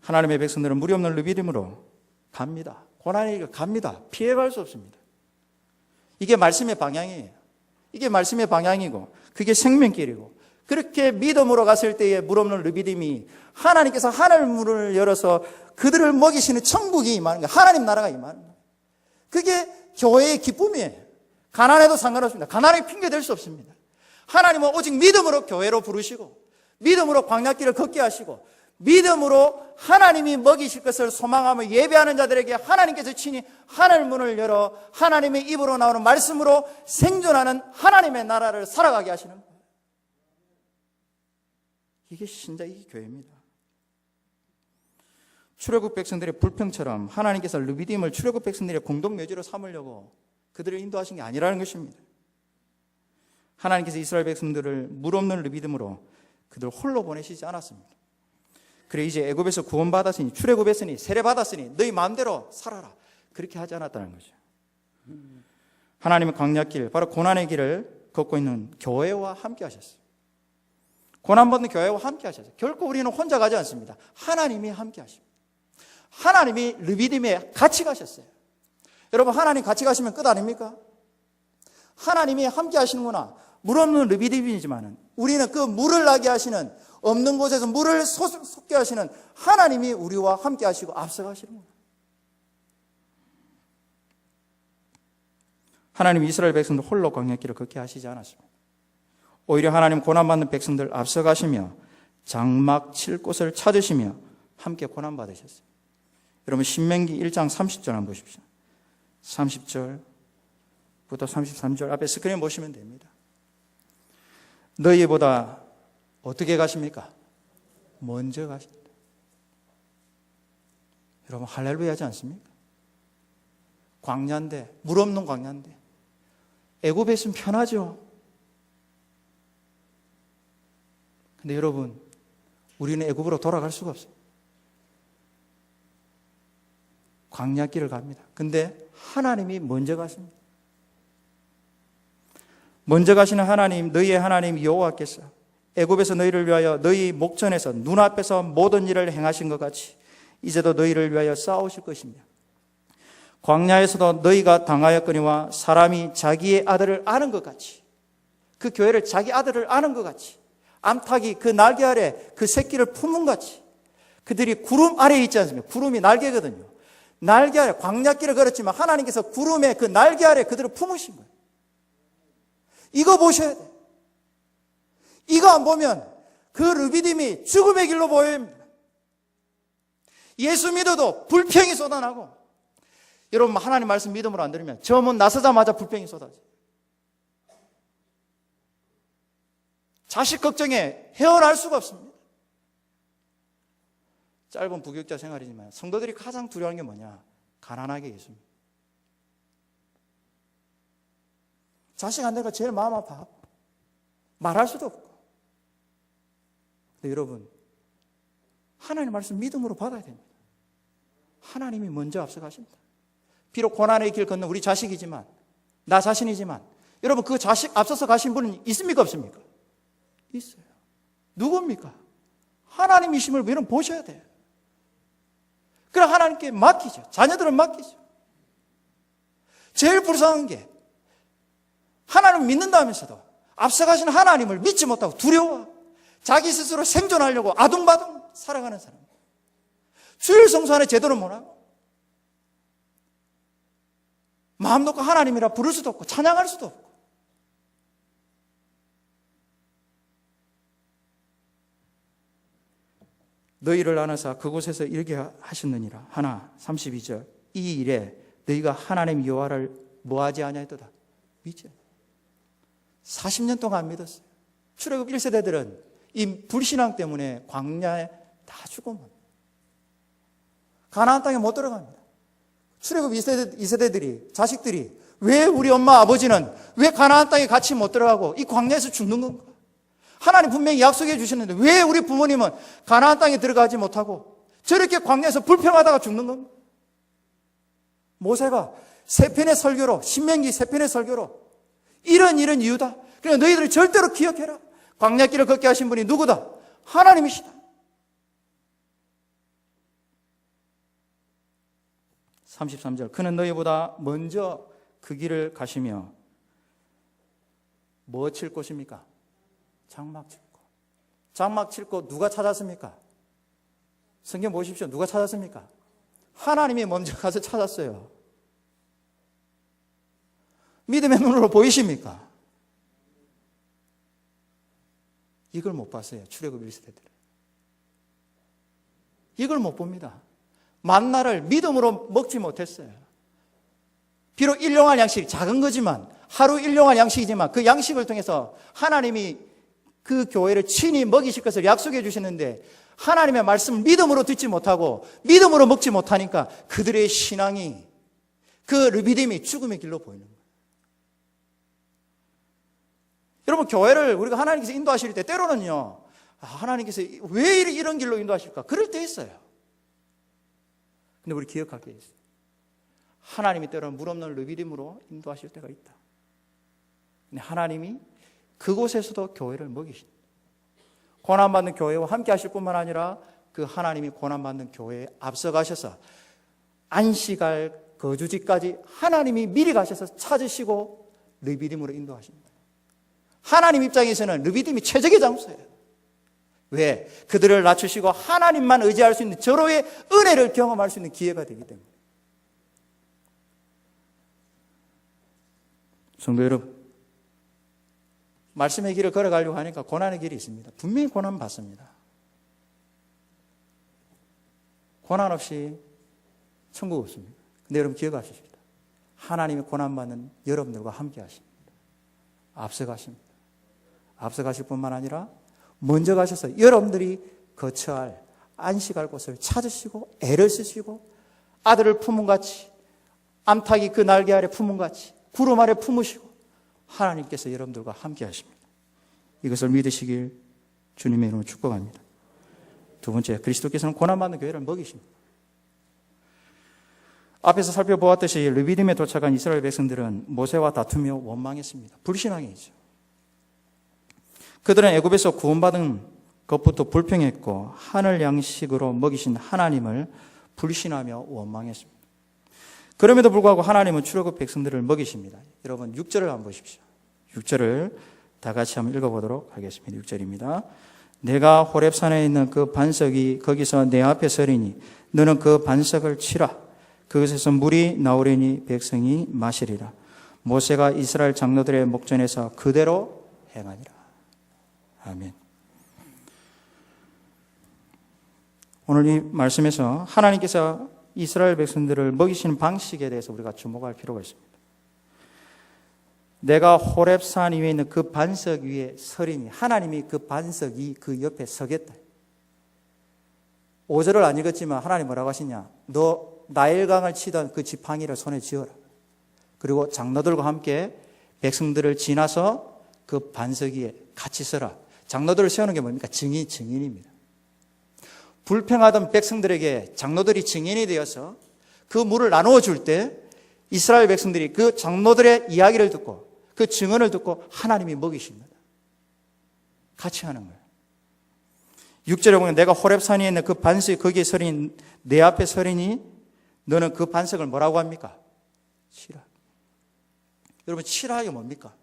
하나님의 백성들은 무리 없는 르비딤으로 갑니다. 고난이 갑니다. 피해갈 수 없습니다. 이게 말씀의 방향이에요. 이게 말씀의 방향이고 그게 생명길이고, 그렇게 믿음으로 갔을 때에 물 없는 르비딤이 하나님께서 하늘 문을 열어서 그들을 먹이시는 천국이 임하는 거예요. 하나님 나라가 임하는 거예요. 그게 교회의 기쁨이에요. 가난해도 상관없습니다. 가난하게 핑계댈 수 없습니다. 하나님은 오직 믿음으로 교회로 부르시고, 믿음으로 광야길을 걷게 하시고, 믿음으로 하나님이 먹이실 것을 소망하며 예배하는 자들에게 하나님께서 친히 하늘 문을 열어 하나님의 입으로 나오는 말씀으로 생존하는 하나님의 나라를 살아가게 하시는 거예요. 이게 신자, 이게 교회입니다. 출애굽 백성들의 불평처럼 하나님께서 르비딤을 출애굽 백성들의 공동묘지로 삼으려고 그들을 인도하신 게 아니라는 것입니다. 하나님께서 이스라엘 백성들을 물 없는 르비딤으로 그들 홀로 보내시지 않았습니다. 그래, 이제 애굽에서 구원받았으니, 출애굽했으니, 세례받았으니 너희 마음대로 살아라, 그렇게 하지 않았다는 거죠. 하나님의 광야길, 바로 고난의 길을 걷고 있는 교회와 함께 하셨어요. 고난받는 교회와 함께 하셨어요. 결코 우리는 혼자 가지 않습니다. 하나님이 함께 하십니다. 하나님이 르비딤에 같이 가셨어요. 여러분, 하나님 같이 가시면 끝 아닙니까? 하나님이 함께 하시는구나. 물 없는 르비딤이지만 우리는 그 물을 나게 하시는, 없는 곳에서 물을 솟게 하시는 하나님이 우리와 함께 하시고 앞서가시는구나. 하나님 이스라엘 백성들 홀로 광야길을 걷게 하시지 않았습니다. 오히려 하나님 고난받는 백성들 앞서가시며 장막 칠 곳을 찾으시며 함께 고난받으셨어요. 여러분, 신명기 1장 30절 한번 보십시오. 30절부터 33절 앞에 스크린 보시면 됩니다. 너희보다 어떻게 가십니까? 먼저 가십니다. 여러분, 할렐루야 하지 않습니까? 광야인데, 물 없는 광야인데, 애굽에 있으면 편하죠. 근데 여러분, 우리는 애굽으로 돌아갈 수가 없어요. 광야길을 갑니다. 근데 하나님이 먼저 가십니다. 먼저 가시는 하나님, 너희의 하나님 여호와께서 애굽에서 너희를 위하여 너희 목전에서 눈앞에서 모든 일을 행하신 것 같이 이제도 너희를 위하여 싸우실 것이며, 광야에서도 너희가 당하였거니와 사람이 자기의 아들을 아는 것 같이, 그 교회를 자기 아들을 아는 것 같이, 암탉이 그 날개 아래 그 새끼를 품은 같이 그들이 구름 아래에 있지 않습니까? 구름이 날개거든요. 날개 아래, 광야길을 걸었지만 하나님께서 구름의 그 날개 아래 그들을 품으신 거예요. 이거 보셔야 돼요. 이거 안 보면 그 르비딤이 죽음의 길로 보입니다. 예수 믿어도 불평이 쏟아나고, 여러분, 하나님 말씀 믿음으로 안 들으면 저 문 나서자마자 불평이 쏟아져요. 자식 걱정에 헤어날 수가 없습니다. 짧은 부교육자 생활이지만 성도들이 가장 두려워하는 게 뭐냐? 가난하게 예수입니다. 자식 안 되니까 제일 마음 아파. 말할 수도 없고. 근데 여러분, 하나님 말씀 믿음으로 받아야 됩니다. 하나님이 먼저 앞서가십니다. 비록 고난의 길 걷는 우리 자식이지만, 나 자신이지만, 여러분, 그 자식 앞서서 가신 분은 있습니까, 없습니까? 있어요. 누굽니까? 하나님이심을 우리는 보셔야 돼요. 그럼 하나님께 맡기죠. 자녀들은 맡기죠. 제일 불쌍한 게, 하나님을 믿는다면서도 앞서가시는 하나님을 믿지 못하고 두려워, 자기 스스로 생존하려고 아둥바둥 살아가는 사람, 주일 성수 안에 제대로 못하고, 마음 놓고 하나님이라 부를 수도 없고 찬양할 수도 없고, 너희를 나눠서 그곳에서 이렇게 하셨느니라. 하나 32절, 이 일에 너희가 하나님 여호와를 뭐하지 아니하였도다. 믿지 않아. 40년 동안 안 믿었어요. 출애굽 1세대들은 이 불신앙 때문에 광야에 다 죽어만, 가나안 땅에 못 들어갑니다. 출애굽 2세대들이, 자식들이, 왜 우리 엄마 아버지는 왜 가나안 땅에 같이 못 들어가고 이 광야에서 죽는 건가? 하나님 분명히 약속해 주셨는데 왜 우리 부모님은 가나안 땅에 들어가지 못하고 저렇게 광야에서 불평하다가 죽는 겁니까? 모세가 세 편의 설교로, 신명기 세 편의 설교로 이런 이유다. 그러니까 너희들이 절대로 기억해라. 광야길을 걷게 하신 분이 누구다? 하나님이시다. 33절, 그는 너희보다 먼저 그 길을 가시며 뭐 칠 곳입니까? 장막 칠 곳. 장막 칠 곳 누가 찾았습니까? 성경 보십시오. 누가 찾았습니까? 하나님이 먼저 가서 찾았어요. 믿음의 눈으로 보이십니까? 이걸 못 봤어요. 출애굽 1세대들. 이걸 못 봅니다. 만나를 믿음으로 먹지 못했어요. 비록 일용할 양식이 작은 거지만, 하루 일용할 양식이지만 그 양식을 통해서 하나님이 그 교회를 친히 먹이실 것을 약속해 주셨는데 하나님의 말씀을 믿음으로 듣지 못하고 믿음으로 먹지 못하니까 그들의 신앙이, 그 르비딤이 죽음의 길로 보이는 거예요. 여러분, 교회를 우리가 하나님께서 인도하실 때 때로는요, 하나님께서 왜 이런 길로 인도하실까? 그럴 때 있어요. 근데 우리 기억할 게 있어요. 하나님이 때로는 물 없는 르비딤으로 인도하실 때가 있다. 근데 하나님이 그곳에서도 교회를 먹이신다. 고난받는 교회와 함께 하실 뿐만 아니라 그 하나님이 고난받는 교회에 앞서가셔서 안식할 거주지까지 하나님이 미리 가셔서 찾으시고 르비딤으로 인도하십니다. 하나님 입장에서는 르비딤이 최적의 장소예요. 왜? 그들을 낮추시고 하나님만 의지할 수 있는 절호의 은혜를 경험할 수 있는 기회가 되기 때문에. 성도 여러분, 말씀의 길을 걸어가려고 하니까 고난의 길이 있습니다. 분명히 고난 받습니다. 고난 없이 천국 없습니다. 근데 여러분 기억하십시다. 하나님이 고난받는 여러분들과 함께 하십니다. 앞서가십니다. 앞서가실 뿐만 아니라 먼저 가셔서 여러분들이 거처할, 안식할 곳을 찾으시고 애를 쓰시고 아들을 품음같이, 암탉이 그 날개 아래 품음같이 구름 아래 품으시고 하나님께서 여러분들과 함께 하십니다. 이것을 믿으시길 주님의 이름으로 축복합니다. 두 번째, 그리스도께서는 고난받는 교회를 먹이십니다. 앞에서 살펴보았듯이 르비딤에 도착한 이스라엘 백성들은 모세와 다투며 원망했습니다. 불신앙이죠. 그들은 애굽에서 구원받은 것부터 불평했고 하늘 양식으로 먹이신 하나님을 불신하며 원망했습니다. 그럼에도 불구하고 하나님은 출애굽 백성들을 먹이십니다. 여러분 6절을 한번 보십시오. 6절을 다 같이 한번 읽어보도록 하겠습니다. 6절입니다. 내가 호렙산에 있는 그 반석이 거기서 내 앞에 서리니 너는 그 반석을 치라. 그것에서 물이 나오리니 백성이 마시리라. 모세가 이스라엘 장로들의 목전에서 그대로 행하니라. 아멘. 오늘 이 말씀에서 하나님께서 이스라엘 백성들을 먹이시는 방식에 대해서 우리가 주목할 필요가 있습니다. 내가 호렙산 위에 있는 그 반석 위에 서리니, 하나님이 그 반석이 그 옆에 서겠다. 5절을 안 읽었지만 하나님 뭐라고 하시냐? 너 나일강을 치던 그 지팡이를 손에 쥐어라. 그리고 장로들과 함께 백성들을 지나서 그 반석 위에 같이 서라. 장로들을 세우는 게 뭡니까? 증인입니다. 불평하던 백성들에게 장로들이 증인이 되어서 그 물을 나누어 줄 때 이스라엘 백성들이 그 장로들의 이야기를 듣고 그 증언을 듣고 하나님이 먹이십니다. 같이 하는 거예요. 6절에 보면 내가 호렙산에 있는 그 반석이 거기에 서리니 내 앞에 서리니 너는 그 반석을 뭐라고 합니까? 치라. 여러분 치라 이게 뭡니까?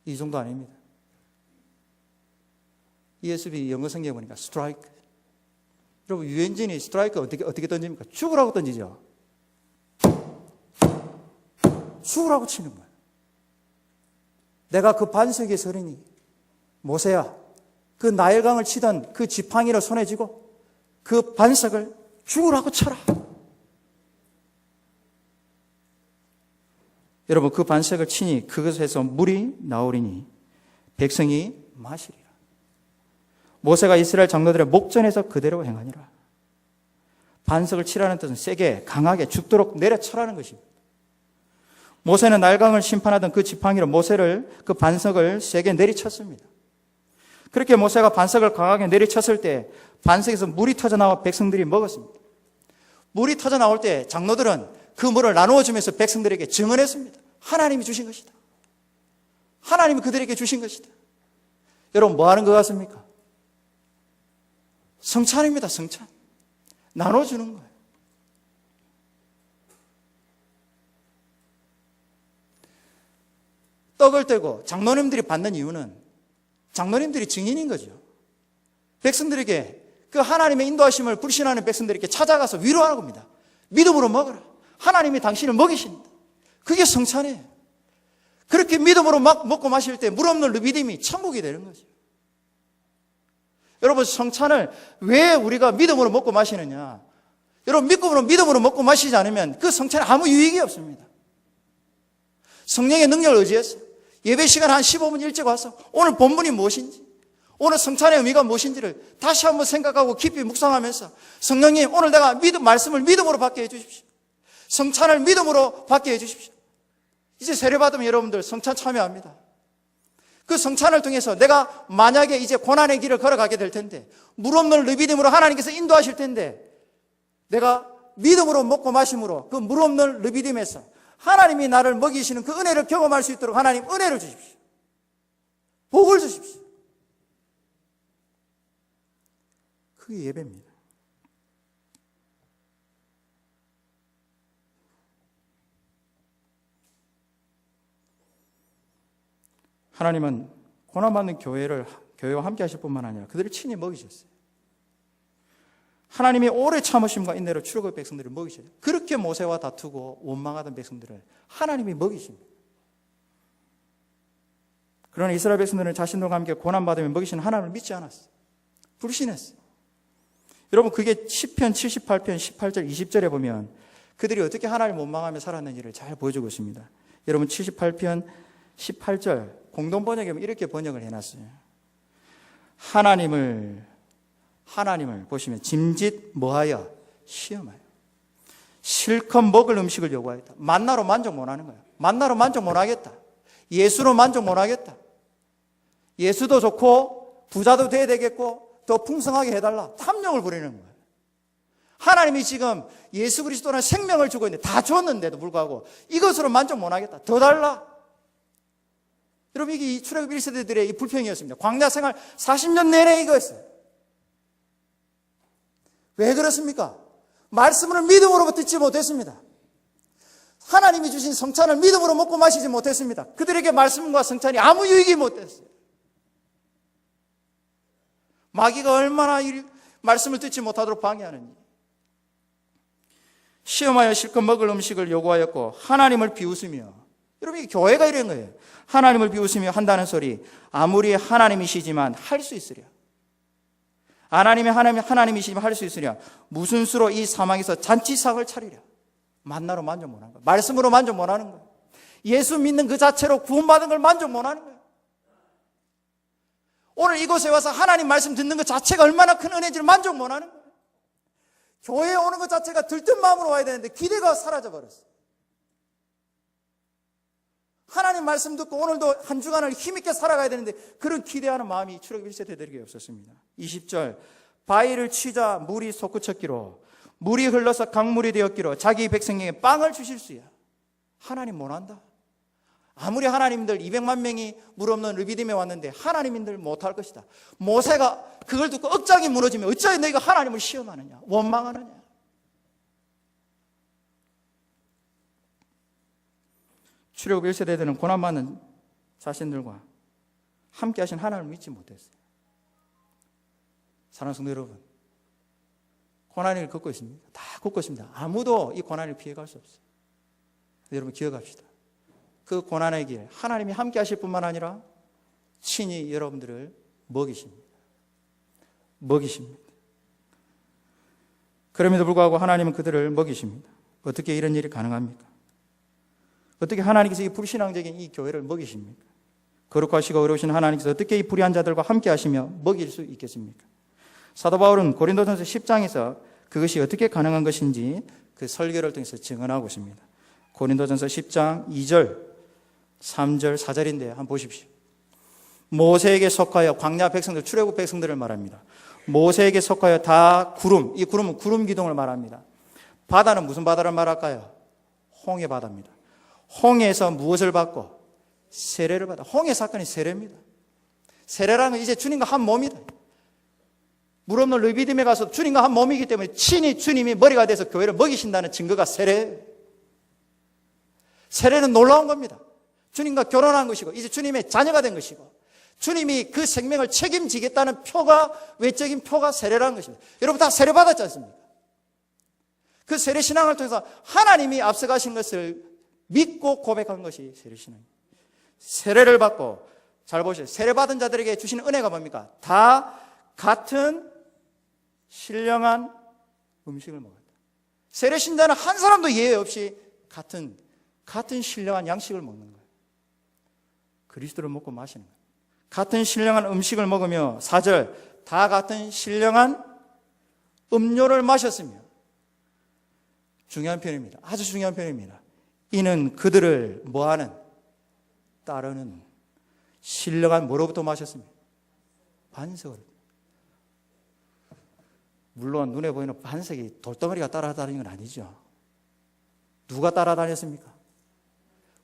이 정도 아닙니다. ESV 영어 성경에 보니까 스트라이크. 여러분 유엔진이 스트라이크 어떻게 던집니까? 죽으라고 던지죠. 죽으라고 치는 거예요. 내가 그 반석에 서리니 모세야 그 나일강을 치던 그 지팡이를 손에 쥐고 그 반석을 죽으라고 쳐라. 여러분 그 반석을 치니 그것에서 물이 나오리니 백성이 마시리라. 모세가 이스라엘 장로들의 목전에서 그대로 행하니라. 반석을 치라는 뜻은 세게 강하게 죽도록 내려쳐라는 것입니다. 모세는 날강을 심판하던 그 지팡이로 그 반석을 세게 내리쳤습니다. 그렇게 모세가 반석을 강하게 내리쳤을 때 반석에서 물이 터져나와 백성들이 먹었습니다. 물이 터져 나올 때 장로들은 그 물을 나누어 주면서 백성들에게 증언했습니다. 하나님이 주신 것이다. 하나님이 그들에게 주신 것이다. 여러분, 뭐 하는 것 같습니까? 성찬입니다. 성찬. 나눠주는 거예요. 떡을 떼고 장로님들이 받는 이유는 장로님들이 증인인 거죠. 백성들에게, 그 하나님의 인도하심을 불신하는 백성들에게 찾아가서 위로하는 겁니다. 믿음으로 먹어라. 하나님이 당신을 먹이신다. 그게 성찬이에요. 그렇게 믿음으로 막 먹고 마실 때 물 없는 르비딤이 천국이 되는 거죠. 여러분, 성찬을 왜 우리가 믿음으로 먹고 마시느냐? 여러분, 믿음으로 먹고 마시지 않으면 그 성찬에 아무 유익이 없습니다. 성령의 능력을 의지해서 예배 시간 한 15분 일찍 와서 오늘 본문이 무엇인지, 오늘 성찬의 의미가 무엇인지를 다시 한번 생각하고 깊이 묵상하면서, 성령님, 오늘 내가 말씀을 믿음으로 받게 해주십시오. 성찬을 믿음으로 받게 해주십시오. 이제 세례받으면 여러분들 성찬 참여합니다. 그 성찬을 통해서 내가 만약에 이제 고난의 길을 걸어가게 될 텐데, 물 없는 르비딤으로 하나님께서 인도하실 텐데, 내가 믿음으로 먹고 마심으로 그 물 없는 르비딤에서 하나님이 나를 먹이시는 그 은혜를 경험할 수 있도록 하나님 은혜를 주십시오. 복을 주십시오. 그게 예배입니다. 하나님은 고난받는 교회와 함께 하실 뿐만 아니라 그들을 친히 먹이셨어요. 하나님이 오래 참으심과 인내로 출애굽 백성들을 먹이셔요. 그렇게 모세와 다투고 원망하던 백성들을 하나님이 먹이십니다. 그러나 이스라엘 백성들은 자신들과 함께 고난받으며 먹이시는 하나님을 믿지 않았어요. 불신했어요. 여러분, 그게 시편 78편 18절 20절에 보면 그들이 어떻게 하나님을 원망하며 살았는지를 잘 보여주고 있습니다. 여러분, 78편 18절 공동번역에 이렇게 번역을 해놨어요. 하나님을 보시면 짐짓 뭐하여 시험하여 실컷 먹을 음식을 요구하였다. 만나로 만족 못하는 거예요. 만나로 만족 못하겠다. 예수로 만족 못하겠다. 예수도 좋고 부자도 돼야 되겠고 더 풍성하게 해달라. 탐욕을 부리는 거예요. 하나님이 지금 예수 그리스도는 생명을 주고 있는데 다 줬는데도 불구하고 이것으로 만족 못하겠다. 더 달라. 여러분, 이게 이 출애굽 1세대들의 이 불평이었습니다. 광야 생활 40년 내내 이거였어요. 왜 그렇습니까? 말씀을 믿음으로 듣지 못했습니다. 하나님이 주신 성찬을 믿음으로 먹고 마시지 못했습니다. 그들에게 말씀과 성찬이 아무 유익이 못 됐어요. 마귀가 얼마나 이 말씀을 듣지 못하도록 방해하는지. 시험하여 실컷 먹을 음식을 요구하였고 하나님을 비웃으며, 여러분, 이 교회가 이런 거예요. 하나님을 비웃으며 한다는 소리, 아무리 하나님이시지만 할 수 있으랴. 하나님이시지만 할 수 있으랴. 무슨 수로 이 사망에서 잔치상을 차리랴. 만나로 만족 못하는 거예요. 말씀으로 만족 못하는 거예요. 예수 믿는 그 자체로 구원받은 걸 만족 못하는 거예요. 오늘 이곳에 와서 하나님 말씀 듣는 것 자체가 얼마나 큰 은혜인지를 만족 못하는 거예요. 교회에 오는 것 자체가 들뜬 마음으로 와야 되는데 기대가 사라져버렸어요. 하나님 말씀 듣고 오늘도 한 주간을 힘있게 살아가야 되는데 그런 기대하는 마음이 출애굽 1세대들에게 없었습니다. 20절, 바위를 치자 물이 솟구쳤기로, 물이 흘러서 강물이 되었기로 자기 백성에게 빵을 주실 수야. 하나님 못한다. 아무리 하나님들 200만 명이 물 없는 르비딤에 왔는데 하나님들 못할 것이다. 모세가 그걸 듣고 억장이 무너지면 어찌하여 너희가 하나님을 시험하느냐, 원망하느냐. 출애굽 1세대들은 고난받는 자신들과 함께 하신 하나님을 믿지 못했어요. 사랑하는 성도 여러분, 고난을 겪고 있습니까? 다 겪고 있습니다. 아무도 이 고난을 피해갈 수 없어요. 여러분, 기억합시다. 그 고난의 길, 하나님이 함께 하실 뿐만 아니라 친히 여러분들을 먹이십니다. 그럼에도 불구하고 하나님은 그들을 먹이십니다. 어떻게 이런 일이 가능합니까? 어떻게 하나님께서 이 불신앙적인 이 교회를 먹이십니까? 거룩하시고 어려우신 하나님께서 어떻게 이 불의한 자들과 함께 하시며 먹일 수 있겠습니까? 사도 바울은 고린도전서 10장에서 그것이 어떻게 가능한 것인지 그 설교를 통해서 증언하고 있습니다. 고린도전서 10장 2절, 3절, 4절인데 한번 보십시오. 모세에게 속하여 광야 백성들, 출애굽 백성들을 말합니다. 모세에게 속하여 다 구름, 이 구름은 구름 기둥을 말합니다. 바다는 무슨 바다를 말할까요? 홍해 바다입니다. 홍해에서 무엇을 받고? 세례를 받아. 홍해 사건이 세례입니다. 세례라는 건 이제 주님과 한 몸이다. 물 없는 르비딤에 가서 주님과 한 몸이기 때문에 친히 주님이 머리가 돼서 교회를 먹이신다는 증거가 세례예요. 세례는 놀라운 겁니다. 주님과 결혼한 것이고 이제 주님의 자녀가 된 것이고 주님이 그 생명을 책임지겠다는 표가, 외적인 표가 세례라는 것입니다. 여러분 다 세례 받았지 않습니까? 그 세례 신앙을 통해서 하나님이 앞서가신 것을 믿고 고백한 것이 세례 신앙입니다. 세례를 받고, 잘 보세요. 세례 받은 자들에게 주시는 은혜가 뭡니까? 다 같은 신령한 음식을 먹었다. 세례 신자는 한 사람도 예외 없이 같은 신령한 양식을 먹는 거예요. 그리스도를 먹고 마시는 거예요. 같은 신령한 음식을 먹으며 4절 다 같은 신령한 음료를 마셨으며 중요한 표현입니다. 아주 중요한 표현입니다. 이는 그들을 뭐하는? 따르는 신령한 뭐로부터 마셨습니다? 반석을. 물론 눈에 보이는 반석이 돌덩어리가 따라다니는 건 아니죠. 누가 따라다녔습니까?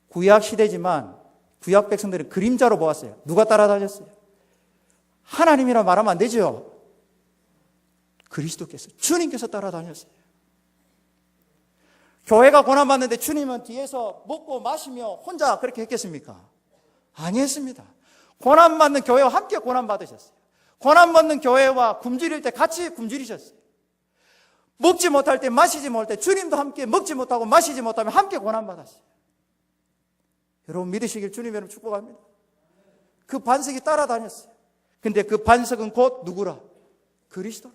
구약 시대지만 구약 백성들은 그림자로 보았어요. 누가 따라다녔어요? 하나님이라 말하면 안 되죠. 그리스도께서, 주님께서 따라다녔어요. 교회가 고난받는데 주님은 뒤에서 먹고 마시며 혼자 그렇게 했겠습니까? 아니었습니다. 고난받는 교회와 함께 고난받으셨어요. 고난받는 교회와 굶주릴 때 같이 굶주리셨어요. 먹지 못할 때, 마시지 못할 때 주님도 함께 먹지 못하고 마시지 못하면 함께 고난받았어요. 여러분 믿으시길 주님 여러분 축복합니다. 그 반석이 따라다녔어요. 근데 그 반석은 곧 누구라? 그리스도.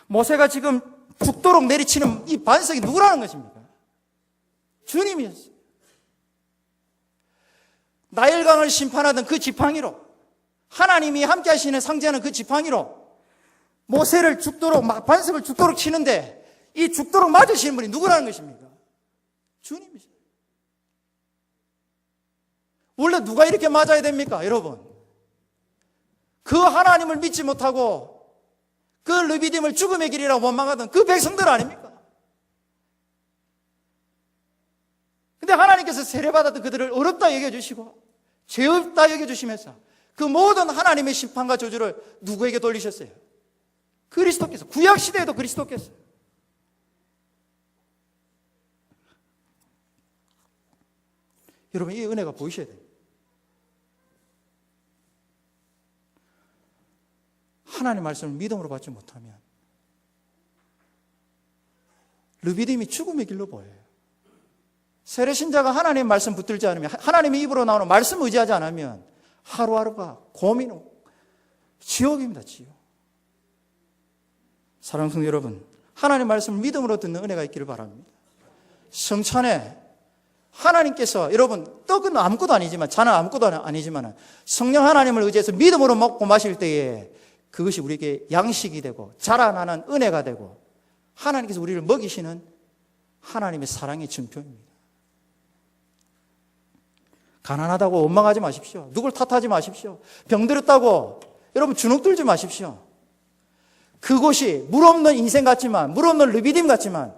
모세가 지금 죽도록 내리치는 이 반석이 누구라는 것입니까? 주님이었어요. 나일강을 심판하던 그 지팡이로, 하나님이 함께 하시는 상징하는 그 지팡이로 모세를 죽도록, 반석을 죽도록 치는데 이 죽도록 맞으시는 분이 누구라는 것입니까? 주님이죠. 원래 누가 이렇게 맞아야 됩니까? 여러분, 그 하나님을 믿지 못하고 그 르비딤을 죽음의 길이라고 원망하던 그 백성들 아닙니까? 근데 하나님께서 세례받았던 그들을 어렵다 여겨주시고 죄 없다 여겨주시면서 그 모든 하나님의 심판과 저주를 누구에게 돌리셨어요? 그리스도께서. 구약시대에도 그리스도께서. 여러분 이 은혜가 보이셔야 돼요. 하나님 말씀을 믿음으로 받지 못하면 르비딤이 죽음의 길로 보여요. 세례신자가 하나님의 말씀 붙들지 않으면, 하나님의 입으로 나오는 말씀 의지하지 않으면 하루하루가 고민, 지옥입니다. 지옥. 사랑하는 성도 여러분, 하나님의 말씀을 믿음으로 듣는 은혜가 있기를 바랍니다. 성찬에 하나님께서, 여러분 떡은 아무것도 아니지만, 잔은 아무것도 아니지만 성령 하나님을 의지해서 믿음으로 먹고 마실 때에 그것이 우리에게 양식이 되고 자라나는 은혜가 되고 하나님께서 우리를 먹이시는 하나님의 사랑의 증표입니다. 가난하다고 원망하지 마십시오. 누굴 탓하지 마십시오. 병들었다고 여러분 주눅 들지 마십시오. 그곳이 물 없는 인생 같지만, 물 없는 르비딤 같지만,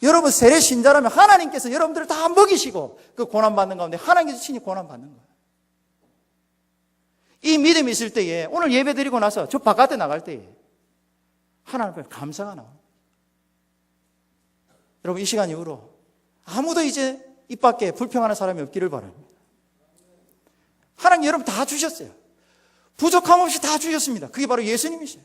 여러분 세례 신자라면 하나님께서 여러분들을 다 먹이시고 그 고난받는 가운데 하나님께서 친히 고난받는 거예요. 이 믿음이 있을 때에 오늘 예배 드리고 나서 저 바깥에 나갈 때에 하나님 앞에 감사가 나와요. 여러분 이 시간 이후로 아무도 이제 입 밖에 불평하는 사람이 없기를 바랍니다. 하나님 여러분 다 주셨어요. 부족함 없이 다 주셨습니다. 그게 바로 예수님이세요.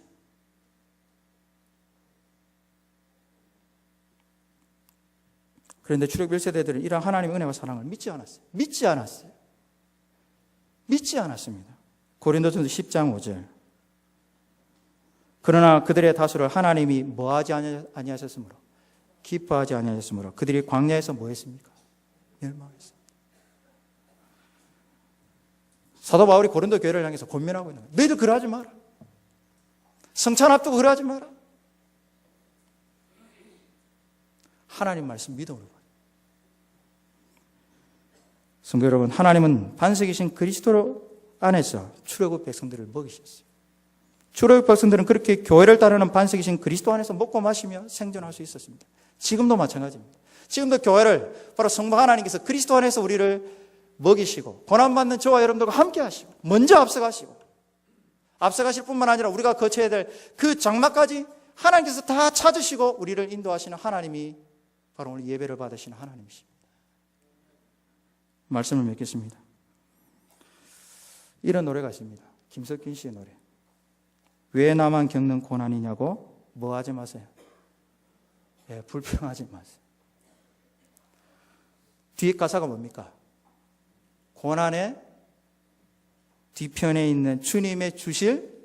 그런데 출애굽 1세대들은 이런 하나님의 은혜와 사랑을 믿지 않았어요. 믿지 않았습니다. 고린도전서 10장 5절. 그러나 그들의 다수를 하나님이 뭐하지 아니하셨으므로, 기뻐하지 아니하셨으므로 그들이 광야에서 뭐 했습니까? 멸망했습니다. 사도 바울이 고린도 교회를 향해서 권면하고 있는 거예요. 너희들 그러하지 마라. 성찬 앞두고 그러하지 마라. 하나님 말씀 믿음으로 봐요. 성도 여러분, 하나님은 반석이신 그리스도 안에서 출애굽 백성들을 먹이셨어요. 출애굽 백성들은 그렇게 교회를 따르는 반석이신 그리스도 안에서 먹고 마시며 생존할 수 있었습니다. 지금도 마찬가지입니다. 지금도 교회를 바로 성부 하나님께서 그리스도 안에서 우리를 먹이시고 고난받는 저와 여러분들과 함께 하시고 먼저 앞서가실 뿐만 아니라 우리가 거쳐야 될 그 장막까지 하나님께서 다 찾으시고 우리를 인도하시는 하나님이 바로 오늘 예배를 받으시는 하나님이십니다. 말씀을 맺겠습니다. 이런 노래가 있습니다. 김석균 씨의 노래. 왜 나만 겪는 고난이냐고 뭐 하지 마세요. 예, 불평하지 마세요. 뒤에 가사가 뭡니까? 고난의 뒤편에 있는 주님의 주실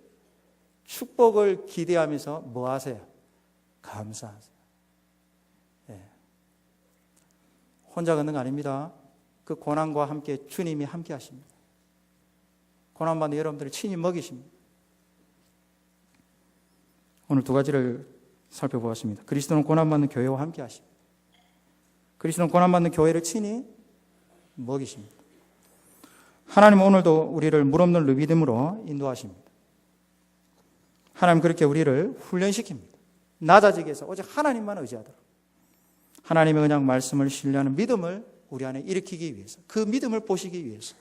축복을 기대하면서 뭐 하세요? 감사하세요. 예. 혼자 걷는 거 아닙니다. 그 고난과 함께 주님이 함께 하십니다. 고난받는 여러분들을 친히 먹이십니다. 오늘 두 가지를 살펴보았습니다. 그리스도는 고난받는 교회와 함께 하십니다. 그리스도는 고난받는 교회를 친히 먹이십니다. 하나님은 오늘도 우리를 물없는 르비딤으로 인도하십니다. 하나님 그렇게 우리를 훈련시킵니다. 낮아지게 해서 오직 하나님만 의지하도록. 하나님의 그냥 말씀을 신뢰하는 믿음을 우리 안에 일으키기 위해서, 그 믿음을 보시기 위해서.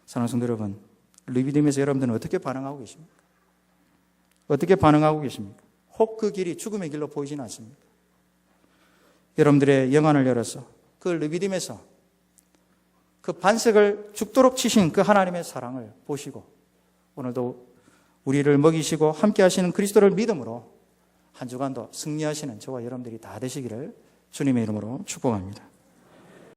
사랑하는 성도 여러분, 르비딤에서 여러분들은 어떻게 반응하고 계십니까? 어떻게 반응하고 계십니까? 혹 그 길이 죽음의 길로 보이지는 않습니까? 여러분들의 영안을 열어서 그 르비딤에서 그 반석을 죽도록 치신 그 하나님의 사랑을 보시고 오늘도 우리를 먹이시고 함께 하시는 그리스도를 믿음으로 한 주간도 승리하시는 저와 여러분들이 다 되시기를 주님의 이름으로 축복합니다.